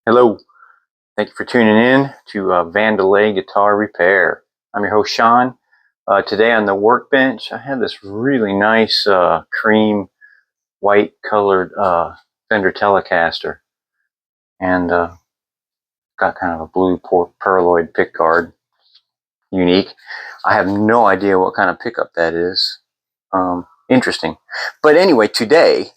Hello, thank you for tuning in to Vandalay Guitar Repair. I'm your host Sean. Today on the workbench I have this really nice cream white colored Fender Telecaster, and got kind of a blue pearloid pickguard, unique. I have no idea what kind of pickup that is. Interesting. But anyway, today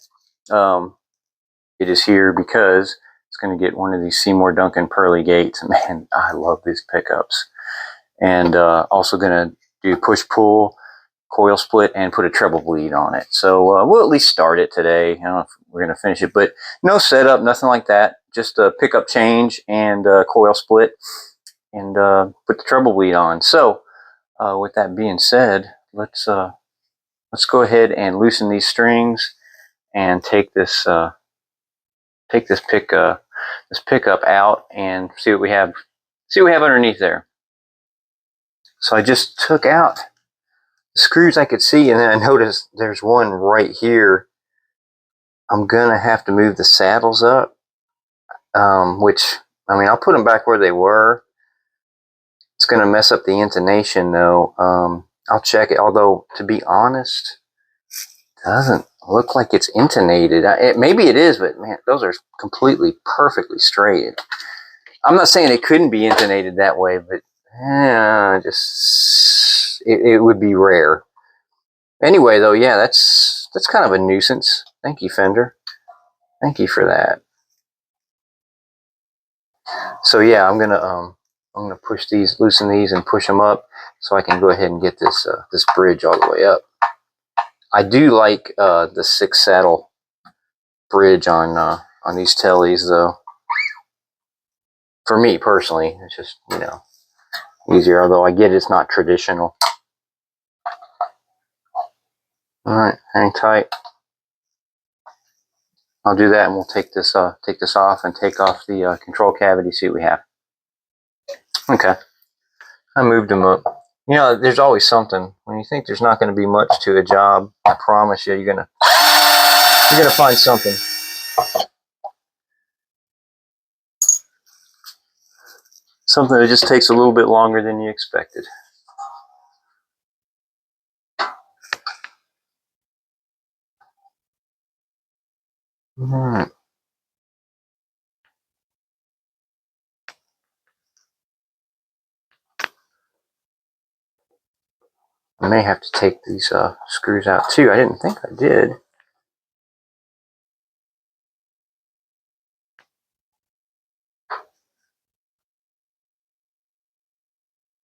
it is here because it's going to get one of these Seymour Duncan Pearly Gates. Man, I love these pickups. And also going to do push-pull, coil split, and put a treble bleed on it. So we'll at least start it today. I don't know if we're going to finish it, but no setup, nothing like that. Just a pickup change and coil split, and put the treble bleed on. So with that being said, let's go ahead and loosen these strings and take this pickup out and see what we have. See what we have underneath there. So I just took out the screws I could see, and then I noticed there's one right here. I'm gonna have to move the saddles up, which, I mean, I'll put them back where they were. It's gonna mess up the intonation though. I'll check it, although to be honest, it doesn't look like it's intonated. Maybe it is, but man, those are completely perfectly straight. I'm not saying it couldn't be intonated that way, but it would be rare. Anyway, though, yeah, that's kind of a nuisance. Thank you, Fender. Thank you for that. So yeah, I'm gonna push these, loosen these, and push them up so I can go ahead and get this this bridge all the way up. I do like the 6-saddle bridge on these tellies, though. For me personally, it's just, you know, easier. Although I get it's not traditional. All right, hang tight. I'll do that, and we'll take this off and take off the control cavity. See what we have. Okay, I moved them up. You know, there's always something when you think there's not going to be much to a job. I promise you, you're gonna find something. Something that just takes a little bit longer than you expected. All right. I may have to take these screws out too. I didn't think I did.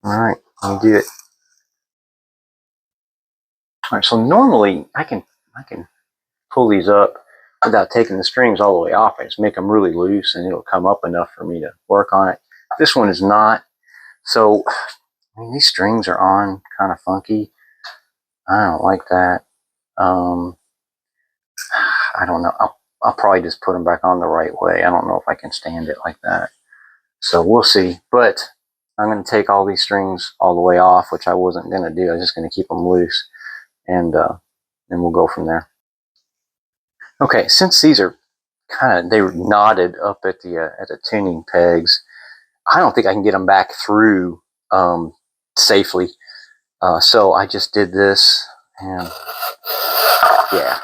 All right, let me do it. All right, so normally I can pull these up without taking the strings all the way off. I just make them really loose, and it'll come up enough for me to work on it. This one is not. So, I mean, these strings are on kind of funky. I don't like that. I don't know. I'll probably just put them back on the right way. I don't know if I can stand it like that. So we'll see. But I'm going to take all these strings all the way off, which I wasn't going to do. I was just going to keep them loose, and we'll go from there. Okay, since these are they were knotted up at the tuning pegs, I don't think I can get them back through safely. So I just did this, and yeah,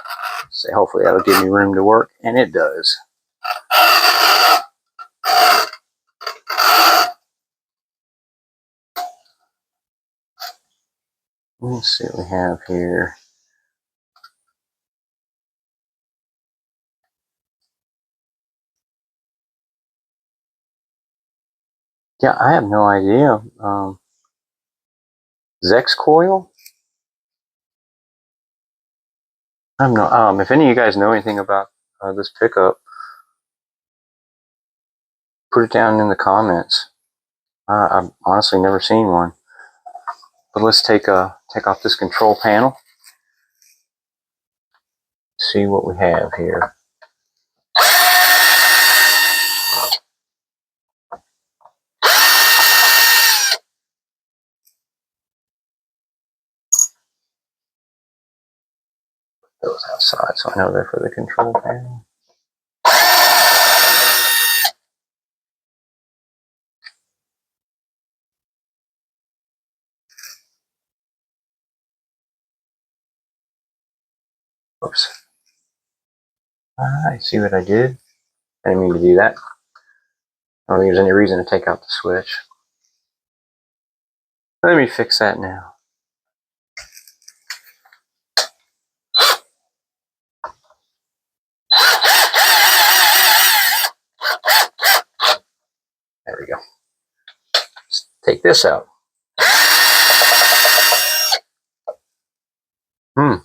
so hopefully that'll give me room to work, and it does. Let's see what we have here. Yeah, I have no idea. Zex coil? I don't know. If any of you guys know anything about this pickup, put it down in the comments. I've honestly never seen one. But let's take off this control panel. See what we have here. Those outside, so I know they're for the control panel. Oops. Alright, see what I did? I didn't mean to do that. I don't think there's any reason to take out the switch. Let me fix that now. There we go. Let's take this out.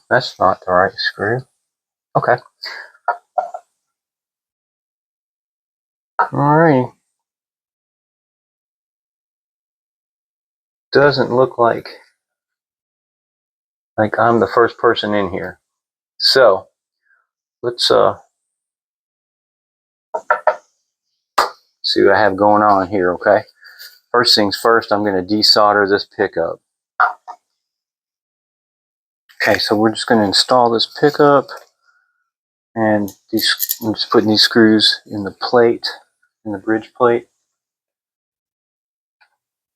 That's not the right screw. Okay. Alright. Doesn't look like I'm the first person in here. So let's see what I have going on here, okay? First things first, I'm going to desolder this pickup. Okay, so we're just going to install this pickup, and I'm just putting these screws in the plate, in the bridge plate.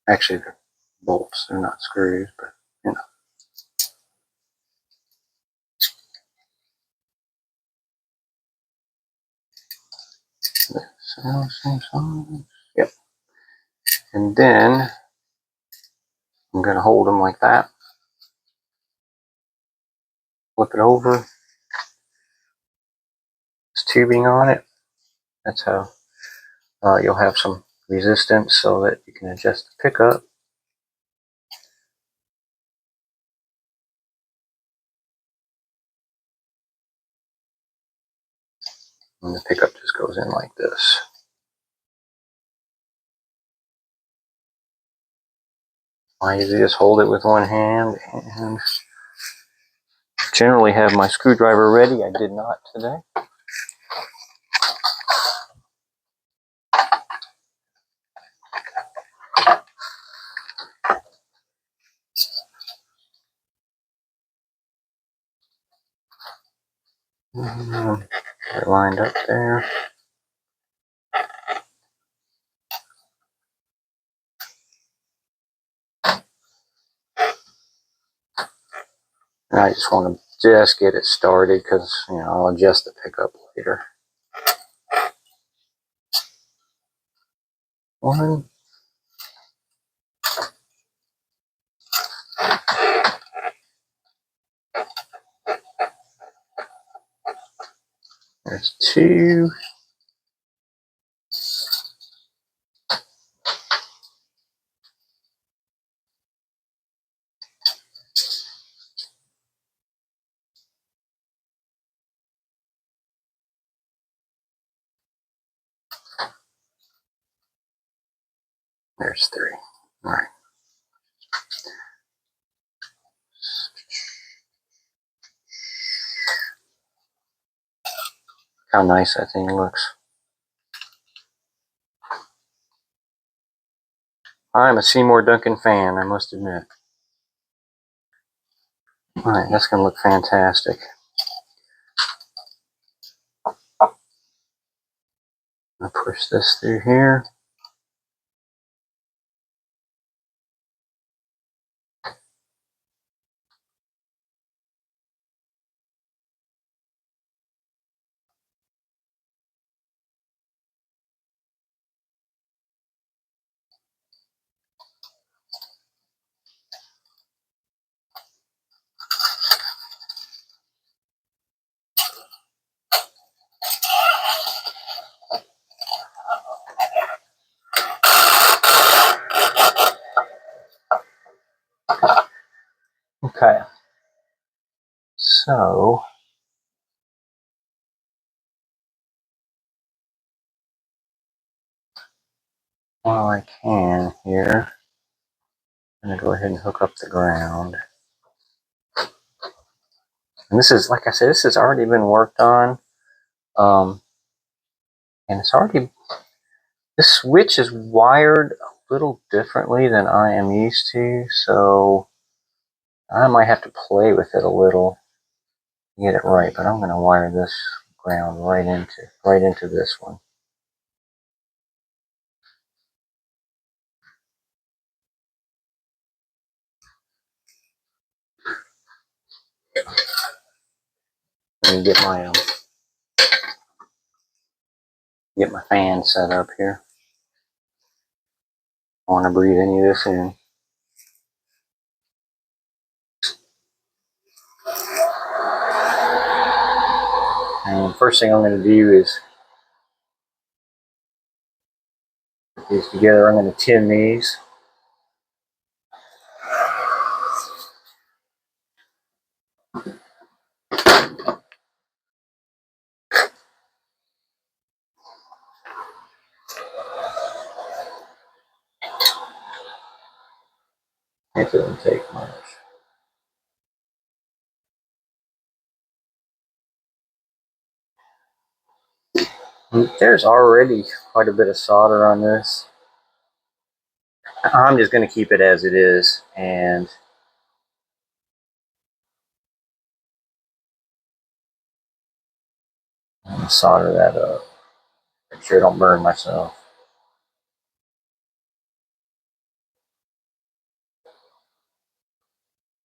Actually, they're bolts, they're not screws, but you know. Yep. And then I'm going to hold them like that. Flip it over. There's tubing on it. That's how you'll have some resistance so that you can adjust the pickup. And the pickup just goes in like this. I usually just hold it with one hand and generally have my screwdriver ready. I did not today. They're lined up there. And I just want to just get it started because, you know, I'll adjust the pickup later. One. There's two. There's three. All right. How nice that thing looks. I'm a Seymour Duncan fan, I must admit. All right, that's going to look fantastic. I'll push this through here. Okay. So while I can here, I'm going to go ahead and hook up the ground. And this is, like I said, this has already been worked on. And it's already, this switch is wired a little differently than I am used to, so I might have to play with it a little to get it right, but I'm going to wire this ground right into this one. Let me get my fan set up here. I want to breathe any of this in. And first thing I'm going to do is put these together. I'm going to tin these. It doesn't take much. There's already quite a bit of solder on this. I'm just going to keep it as it is and solder that up. Make sure I don't burn myself.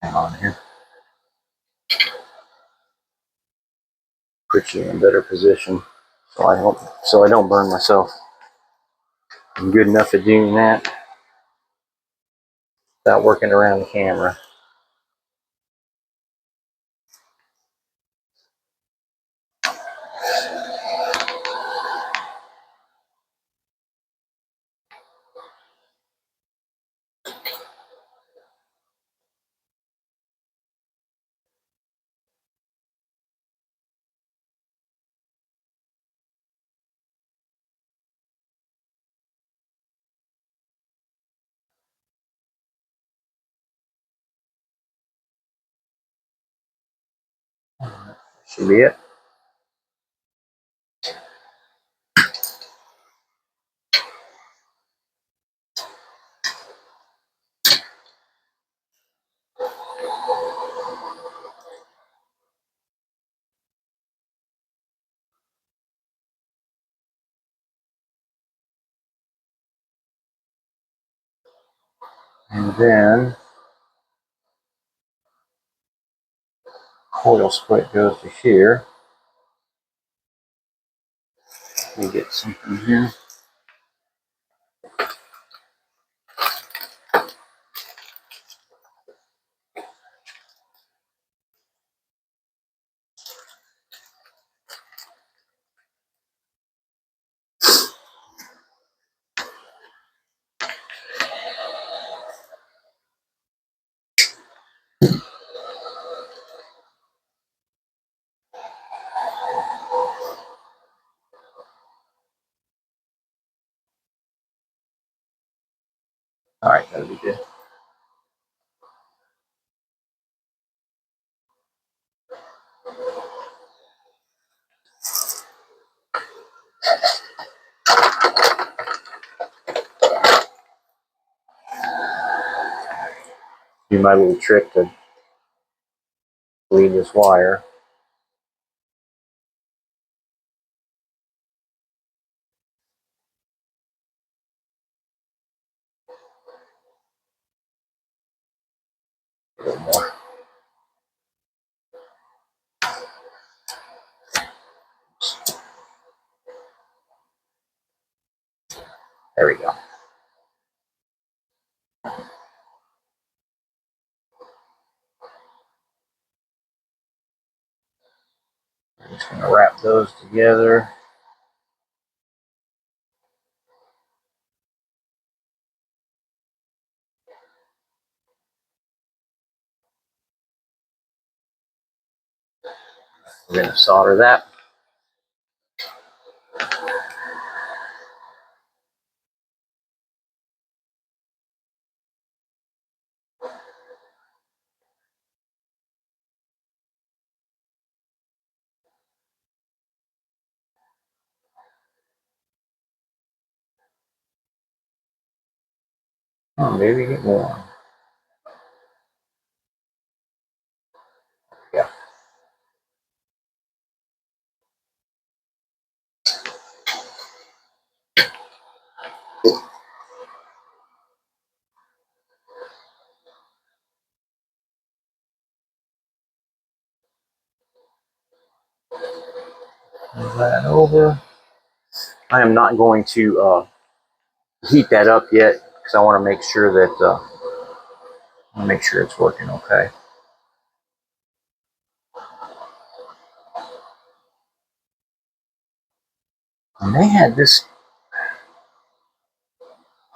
Hang on here. Put you in a better position so I don't burn myself. I'm good enough at doing that without working around the camera. Should be it. And then coil split goes to here. Let me get something here. All right, that'll be good. Do my little trick to bleed this wire. A little more. There we go. I'm just going to wrap those together. We're going to solder that. Oh, maybe get more. Yeah. that over. I am not going to heat that up yet because I want to make sure that it's working okay. And they had this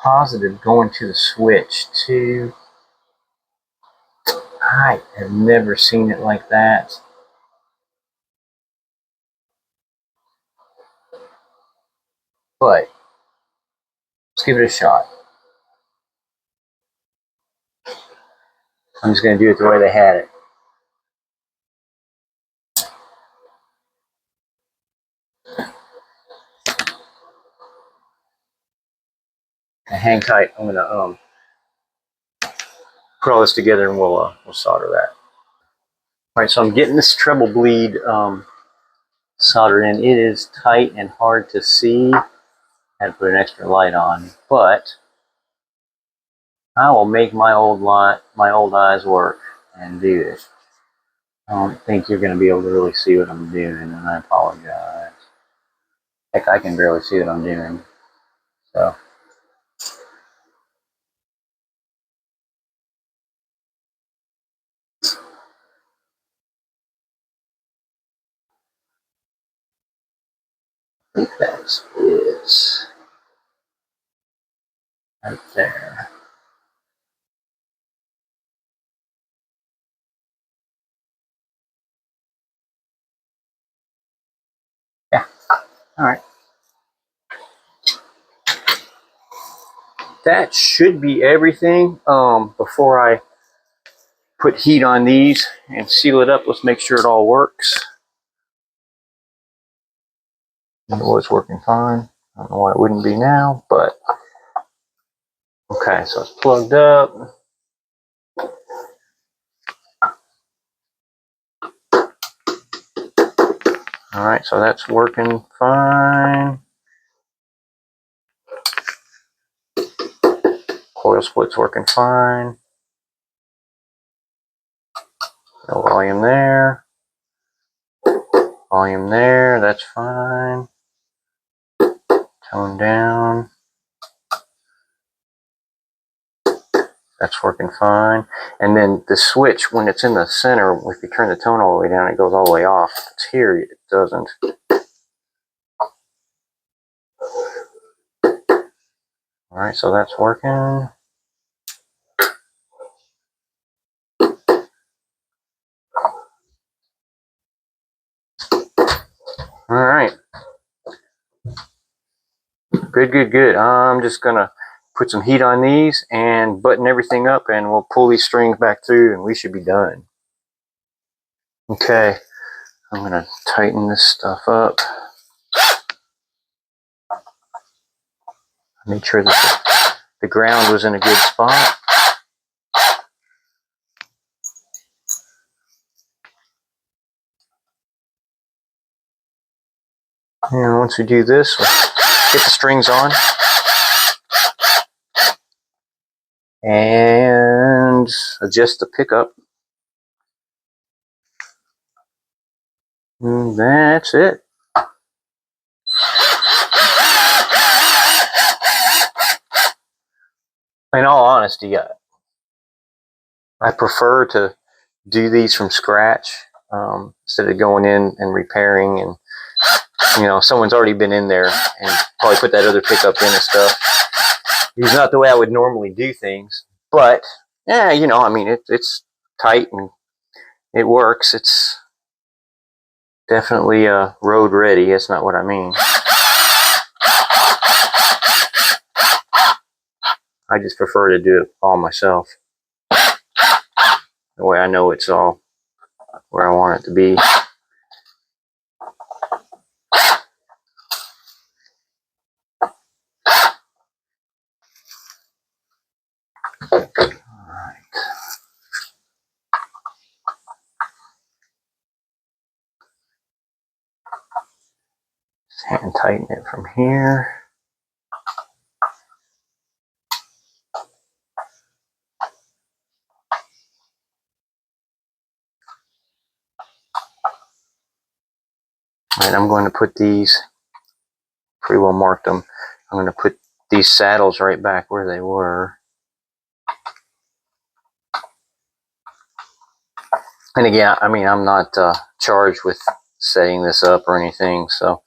positive going to the switch too. I have never seen it like that. But let's give it a shot. I'm just going to do it the way they had it. And hang tight. I'm going to put all this together and we'll solder that. All right, so I'm getting this treble bleed soldered in. It is tight and hard to see. I had to put an extra light on, but I will make my old eyes work and do this. I don't think you're going to be able to really see what I'm doing, and I apologize. Heck, I can barely see what I'm doing. So. I think that's it. Right there. Yeah. All right. That should be everything. Before I put heat on these and seal it up, let's make sure it all works. Oh, it's working fine. I don't know why it wouldn't be now, but okay, so it's plugged up. All right, so that's working fine. Coil split's working fine. No volume there. Volume there, that's fine. Tone down. That's working fine. And then the switch, when it's in the center, if you turn the tone all the way down, it goes all the way off. If it's here, it doesn't. All right, so that's working. All right. Good, good, good. I'm just going to put some heat on these and button everything up, and we'll pull these strings back through, and we should be done. Okay, I'm going to tighten this stuff up. Make sure that the ground was in a good spot. And once we do this, we'll get the strings on. And adjust the pickup. And that's it. In all honesty, I prefer to do these from scratch instead of going in and repairing, and someone's already been in there and probably put that other pickup in and stuff. It's not the way I would normally do things, but yeah, I mean it's tight and it works. It's definitely road ready. That's not what I mean. I just prefer to do it all myself. The way I know it's all where I want it to be. Hand tighten it from here. And I'm going to put these, pretty well marked them, I'm going to put these saddles right back where they were. And again, I mean, I'm not charged with setting this up or anything, so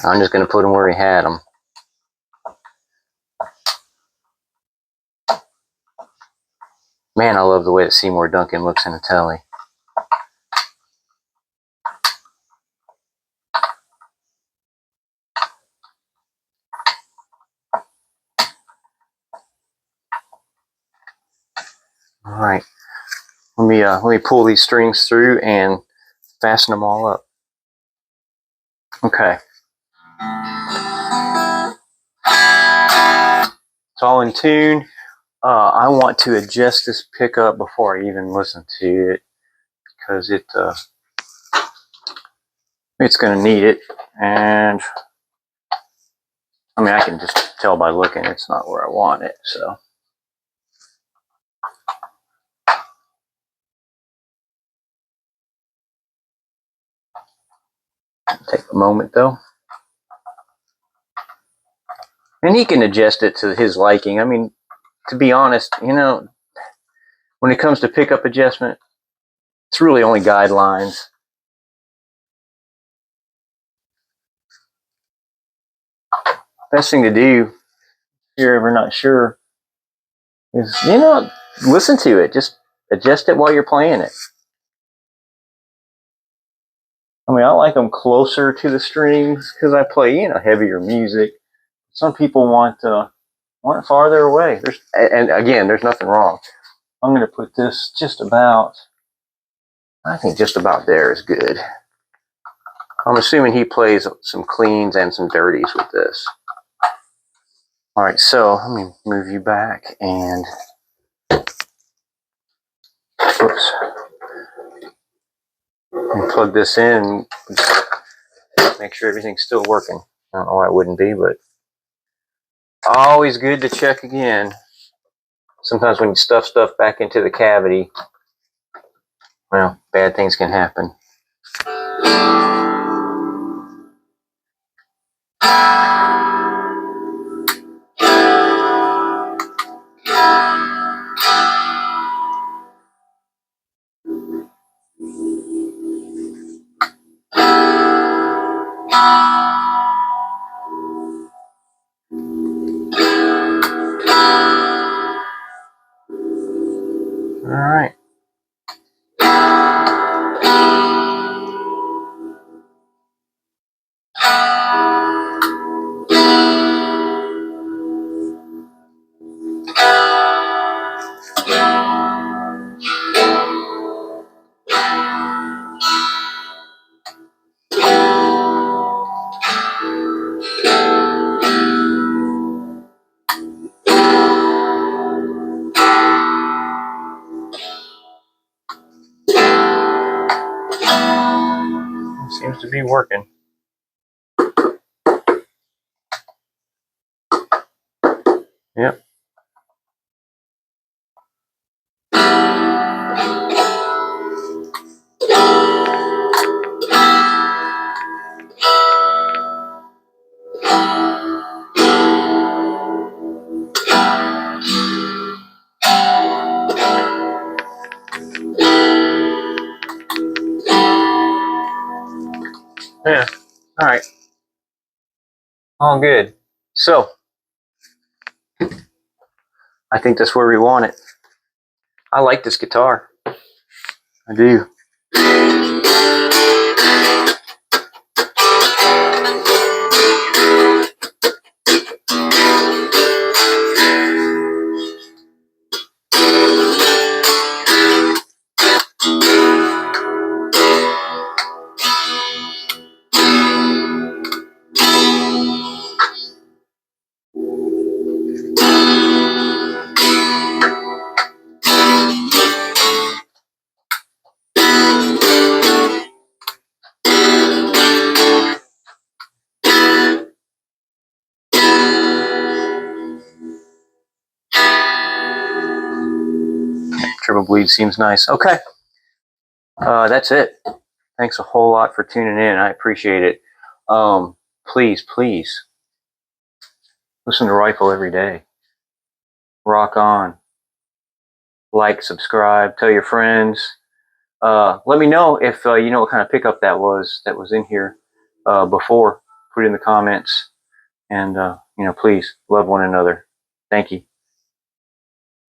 I'm just going to put them where he had them. Man, I love the way that Seymour Duncan looks in a Tele. All right, let me pull these strings through and fasten them all up. Okay. It's all in tune. I want to adjust this pickup before I even listen to it, because it's going to need it. And I mean, I can just tell by looking it's not where I want it. So take a moment though. And he can adjust it to his liking. I mean, to be honest, you know, when it comes to pickup adjustment, it's really only guidelines. Best thing to do, if you're ever not sure, is, you know, listen to it. Just adjust it while you're playing it. I mean, I like them closer to the strings because I play, you know, heavier music. Some people want it farther away. And again, there's nothing wrong. I'm going to put this just about, I think just about there is good. I'm assuming he plays some cleans and some dirties with this. All right, so let me move you back and, oops, and plug this in. Make sure everything's still working. I don't know why it wouldn't be, but always good to check again. Sometimes when you stuff stuff back into the cavity, well, bad things can happen. All right. Seems to be working. Yep. Yeah. All right. All good. So, I think that's where we want it. I like this guitar. I do. Triple bleed seems nice. Okay. That's it. Thanks a whole lot for tuning in. I appreciate it. Please, please listen to Rifle every day. Rock on. Like, subscribe, tell your friends. Let me know if you know what kind of pickup that was in here before. Put it in the comments. And, you know, please love one another. Thank you.